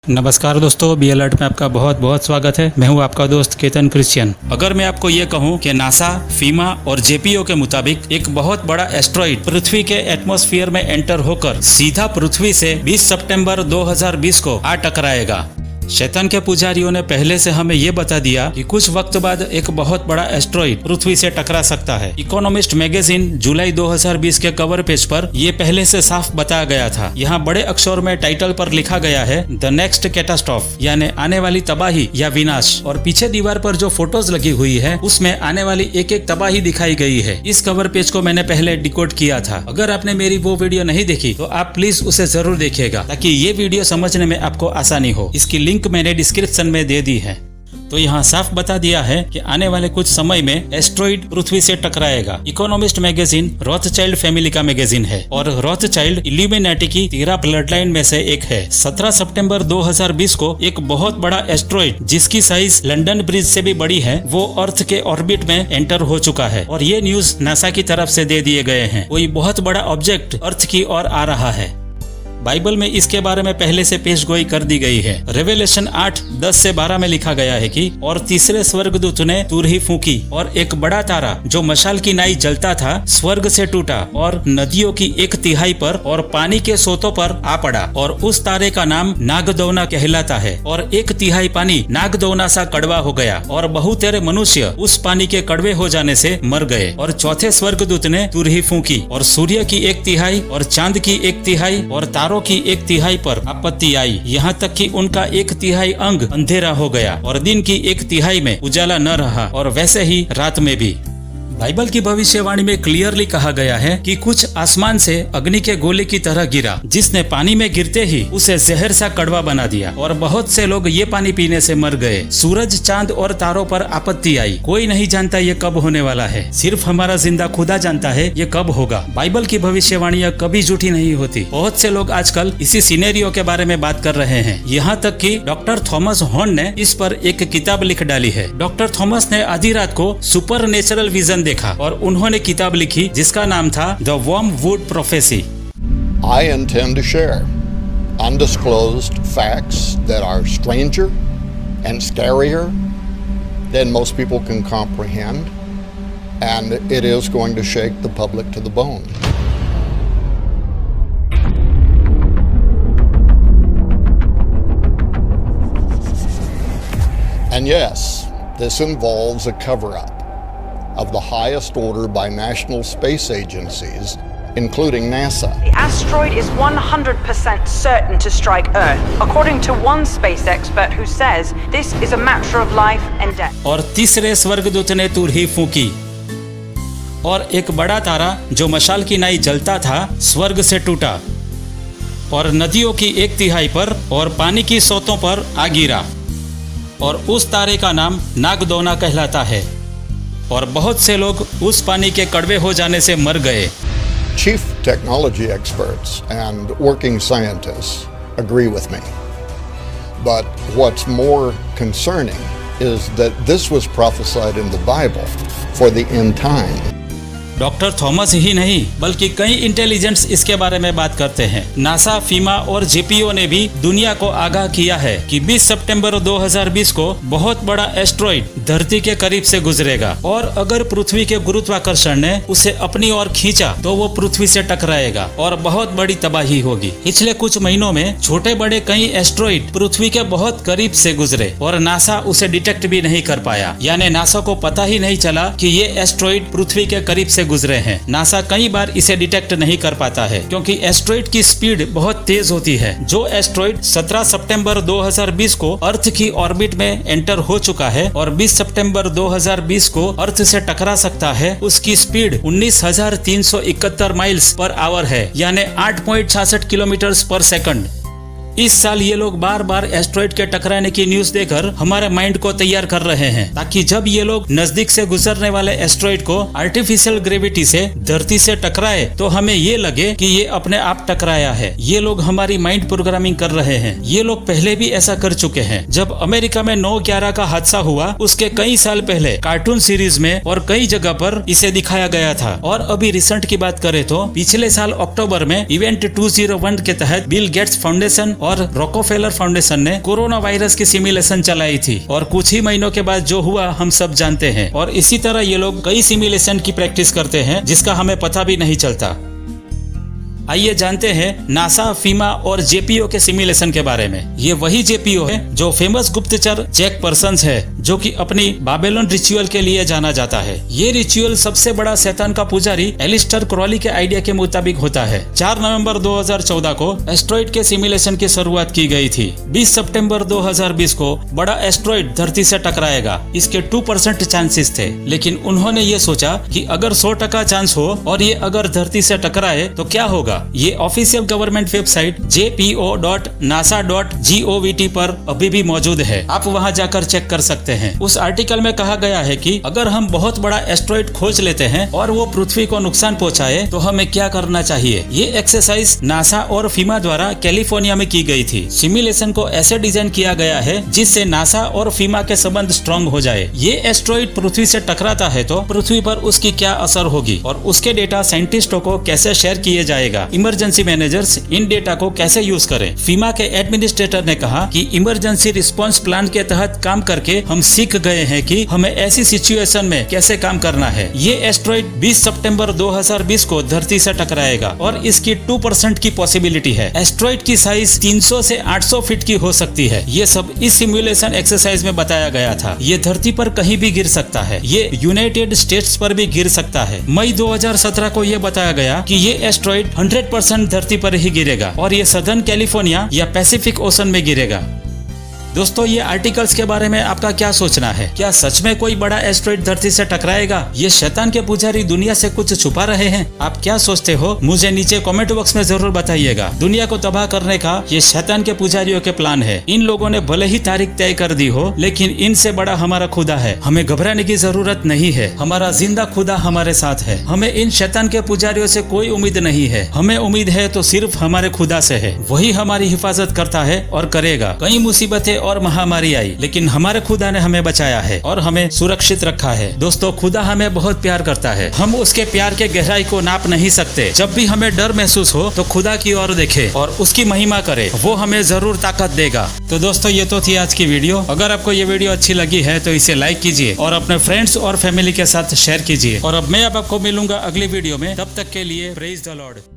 नमस्कार दोस्तों, be alert में आपका बहुत बहुत स्वागत है। मैं हूं आपका दोस्त केतन क्रिश्चियन। अगर मैं आपको ये कहूं कि नासा, फीमा और जेपीओ के मुताबिक एक बहुत बड़ा एस्ट्रॉइड पृथ्वी के एटमॉस्फेयर में एंटर होकर सीधा पृथ्वी से 20 सितंबर 2020 को आ टकराएगा। शैतान के पुजारियों ने पहले से हमें ये बता दिया कि कुछ वक्त बाद एक बहुत बड़ा एस्ट्रॉइड पृथ्वी से टकरा सकता है। इकोनॉमिस्ट मैगजीन जुलाई 2020 के कवर पेज पर ये पहले से साफ बताया गया था। यहाँ बड़े अक्षर में टाइटल पर लिखा गया है द नेक्स्ट कैटास्ट्रॉफ, यानी आने वाली तबाही या विनाश। और पीछे दीवार पर जो फोटोज लगी हुई है उसमें आने वाली एक एक तबाही दिखाई गई है। इस कवर पेज को मैंने पहले डिकोड किया था। अगर आपने मेरी वो वीडियो नहीं देखी तो आप प्लीज उसे जरूर देखिएगा ताकि ये वीडियो समझने में आपको आसानी हो। इसकी लिंक मैंने डिस्क्रिप्शन में दे दी है। तो यहाँ साफ बता दिया है कि आने वाले कुछ समय में एस्ट्रॉइड पृथ्वी से टकराएगा। इकोनॉमिस्ट मैगजीन रॉथचाइल्ड फैमिली का मैगजीन है और रॉथचाइल्ड इल्यूमिनाटी की 13 ब्लड लाइन में से एक है। 17 सितंबर 2020 को एक बहुत बड़ा एस्ट्रॉइड जिसकी साइज लंदन ब्रिज से भी बड़ी है वो अर्थ के ऑर्बिट में एंटर हो चुका है और ये न्यूज नासा की तरफ से दे दिए गए हैं। कोई बहुत बड़ा ऑब्जेक्ट अर्थ की ओर आ रहा है। बाइबल में इसके बारे में पहले से पेशगोई कर दी गई है। रेवेलेशन 8:10 से 12 में लिखा गया है कि और तीसरे स्वर्गदूत ने तुरही फूंकी और एक बड़ा तारा जो मशाल की नाई जलता था स्वर्ग से टूटा और नदियों की 1/3 पर और पानी के सोतों पर आ पड़ा और उस तारे का नाम नागदौना कहलाता है और 1/3 पानी नागदौना सा कड़वा हो गया और बहुतेरे मनुष्य उस पानी के कड़वे हो जाने से मर गए। और चौथे स्वर्गदूत ने तुरही फूंकी और सूर्य की 1/3 और चांद की 1/3 और तारों की 1/3 पर आपत्ति आई, यहाँ तक कि उनका 1/3 अंग अंधेरा हो गया और दिन की 1/3 में उजाला न रहा और वैसे ही रात में भी। बाइबल की भविष्यवाणी में क्लियरली कहा गया है कि कुछ आसमान से अग्नि के गोले की तरह गिरा जिसने पानी में गिरते ही उसे जहर सा कड़वा बना दिया और बहुत से लोग ये पानी पीने से मर गए। सूरज, चांद और तारों पर आपत्ति आई। कोई नहीं जानता ये कब होने वाला है, सिर्फ हमारा जिंदा खुदा जानता है ये कब होगा। बाइबल की भविष्यवाणियां कभी झूठी नहीं होती। बहुत से लोग आजकल इसी सिनेरियो के बारे में बात कर रहे हैं। यहाँ तक कि डॉक्टर थॉमस हॉर्न ने इस पर एक किताब लिख डाली है। डॉक्टर थॉमस ने आधी रात को सुपर नेचुरल विजन देखा और उन्होंने किताब लिखी जिसका नाम था the wormwood prophecy. I intend to share undisclosed facts that are stranger and scarier than most people can comprehend, and it is going to shake the public to the bone. And yes, this involves a cover-up of the highest order by national space agencies, including NASA. The asteroid is 100% certain to strike Earth, according to one space expert who says this is a matter of life and death. और तीसरे स्वर्गदूत ने तुरही फूंकी और एक बड़ा तारा जो मशाल की नाई जलता था स्वर्ग से टूटा और नदियों की 1/3 पर और पानी की सोतों पर आ गिरा और उस तारे का नाम नागदौना कहलाता है और बहुत से लोग उस पानी के कड़वे हो जाने से मर गए। Chief technology experts and working scientists agree with me. But what's more concerning is that this was prophesied in the Bible for the end time. Doctor Thomas ही नहीं बल्कि कई इंटेलिजेंट्स इसके बारे में बात करते हैं। नासा, फीमा और जेपीओ ने भी दुनिया को आगाह किया है कि 20 सितंबर 2020 को बहुत बड़ा एस्ट्रॉइड धरती के करीब से गुजरेगा और अगर पृथ्वी के गुरुत्वाकर्षण ने उसे अपनी ओर खींचा तो वो पृथ्वी से टकराएगा और बहुत बड़ी तबाही होगी। पिछले कुछ महीनों में छोटे बड़े कई एस्ट्रॉइड पृथ्वी के बहुत करीब से गुजरे और नासा उसे डिटेक्ट भी नहीं कर पाया, यानी नासा को पता ही नहीं चला कि ये एस्ट्रॉइड पृथ्वी के करीब से गुजरे हैं। नासा कई बार इसे डिटेक्ट नहीं कर पाता है क्योंकि एस्ट्रॉइड की स्पीड बहुत तेज होती है। जो एस्ट्रॉइड 17 सितंबर 2020 को अर्थ की ऑर्बिट में एंटर हो चुका है और 20 सितंबर 2020 को अर्थ से टकरा सकता है, उसकी स्पीड 19,371 माइल्स पर आवर है, यानी 8.66 किलोमीटर पर सेकंड। इस साल ये लोग बार बार एस्ट्रॉइड के टकराने की न्यूज देकर हमारे माइंड को तैयार कर रहे हैं ताकि जब ये लोग नजदीक से गुजरने वाले एस्ट्रॉइड को आर्टिफिशियल ग्रेविटी से धरती से टकराए तो हमें ये लगे कि ये अपने आप टकराया है। ये लोग हमारी माइंड प्रोग्रामिंग कर रहे हैं। ये लोग पहले भी ऐसा कर चुके हैं। जब अमेरिका में 9/11 का हादसा हुआ उसके कई साल पहले कार्टून सीरीज में और कई जगह पर इसे दिखाया गया था। और अभी रिसेंट की बात करें तो पिछले साल अक्टूबर में इवेंट 201 के तहत बिल गेट्स फाउंडेशन और रॉकफेलर फाउंडेशन ने कोरोना वायरस की सिमुलेशन चलाई थी और कुछ ही महीनों के बाद जो हुआ हम सब जानते हैं। और इसी तरह ये लोग कई सिमुलेशन की प्रैक्टिस करते हैं जिसका हमें पता भी नहीं चलता। आइए जानते हैं नासा, फीमा और जेपीओ के सिमुलेशन के बारे में। ये वही जेपीओ है जो फेमस गुप्तचर जैक पर्सन्स है, जो कि अपनी बाबेलोन रिचुअल के लिए जाना जाता है। ये रिचुअल सबसे बड़ा शैतान का पुजारी एलिस्टर क्रॉली के आइडिया के मुताबिक होता है। 4 नवंबर 2014 को एस्ट्रॉइड के सिमुलेशन की शुरुआत की गई थी। 20 सितंबर 2020 को बड़ा एस्ट्रॉइड धरती से टकराएगा। इसके 2% चांसेस थे, लेकिन उन्होंने ये सोचा कि अगर 100% चांस हो और ये अगर धरती से टकराए तो क्या होगा। ये ऑफिशियल गवर्नमेंट वेबसाइट jpo.nasa.gov पर अभी भी मौजूद है, आप वहां जाकर चेक कर सकते हैं। उस आर्टिकल में कहा गया है कि अगर हम बहुत बड़ा एस्ट्रॉइड खोज लेते हैं और वो पृथ्वी को नुकसान पहुंचाए तो हमें क्या करना चाहिए। ये एक्सरसाइज नासा और फीमा द्वारा कैलिफोर्निया में की गई थी। सिमुलेशन को ऐसे डिजाइन किया गया है जिससे नासा और फीमा के संबंध स्ट्रॉन्ग हो जाए। ये एस्ट्रॉइड पृथ्वी से टकराता है तो पृथ्वी पर उसकी क्या असर होगी और उसके डेटा साइंटिस्टों को कैसे शेयर किए जाएगा। इमरजेंसी मैनेजर्स इन डेटा को कैसे यूज करें। फीमा के एडमिनिस्ट्रेटर ने कहा कि इमरजेंसी रिस्पांस प्लान के तहत काम करके हम सीख गए हैं कि हमें ऐसी सिचुएशन में कैसे काम करना है। ये एस्ट्रॉइड 20 सितंबर 2020 को धरती से टकराएगा और इसकी 2% की पॉसिबिलिटी है। एस्ट्रॉइड की साइज 300 से 800 फीट की हो सकती है। ये सब इस सिमुलेशन एक्सरसाइज में बताया गया था। ये धरती पर कहीं भी गिर सकता है। ये यूनाइटेड स्टेट्स पर भी गिर सकता है। मई 2017 को यह बताया गया कि ये एस्ट्रॉइड 100% धरती पर ही गिरेगा और ये सदर्न कैलिफोर्निया या पैसिफिक ओशन में गिरेगा। दोस्तों, ये आर्टिकल्स के बारे में आपका क्या सोचना है? क्या सच में कोई बड़ा एस्ट्रॉइड धरती से टकराएगा? ये शैतान के पुजारी दुनिया से कुछ छुपा रहे हैं? आप क्या सोचते हो मुझे नीचे कमेंट बॉक्स में जरूर बताइएगा। दुनिया को तबाह करने का ये शैतान के पुजारियों के प्लान है। इन लोगों ने भले ही तारीख तय कर दी हो, लेकिन इनसे बड़ा हमारा खुदा है। हमें घबराने की जरूरत नहीं है। हमारा जिंदा खुदा हमारे साथ है। हमें इन शैतान के पुजारियों से कोई उम्मीद नहीं है। हमें उम्मीद है तो सिर्फ हमारे खुदा से है। वही हमारी हिफाजत करता है और करेगा। कई मुसीबतें और महामारी आई, लेकिन हमारे खुदा ने हमें बचाया है और हमें सुरक्षित रखा है। दोस्तों, खुदा हमें बहुत प्यार करता है। हम उसके प्यार के गहराई को नाप नहीं सकते। जब भी हमें डर महसूस हो तो खुदा की ओर देखें और उसकी महिमा करें। वो हमें जरूर ताकत देगा। तो दोस्तों, ये तो थी आज की वीडियो। अगर आपको ये वीडियो अच्छी लगी है तो इसे लाइक कीजिए और अपने फ्रेंड्स और फैमिली के साथ शेयर कीजिए। और अब मैं आपको मिलूंगा अगली वीडियो में। तब तक के लिए प्रेज द लॉर्ड।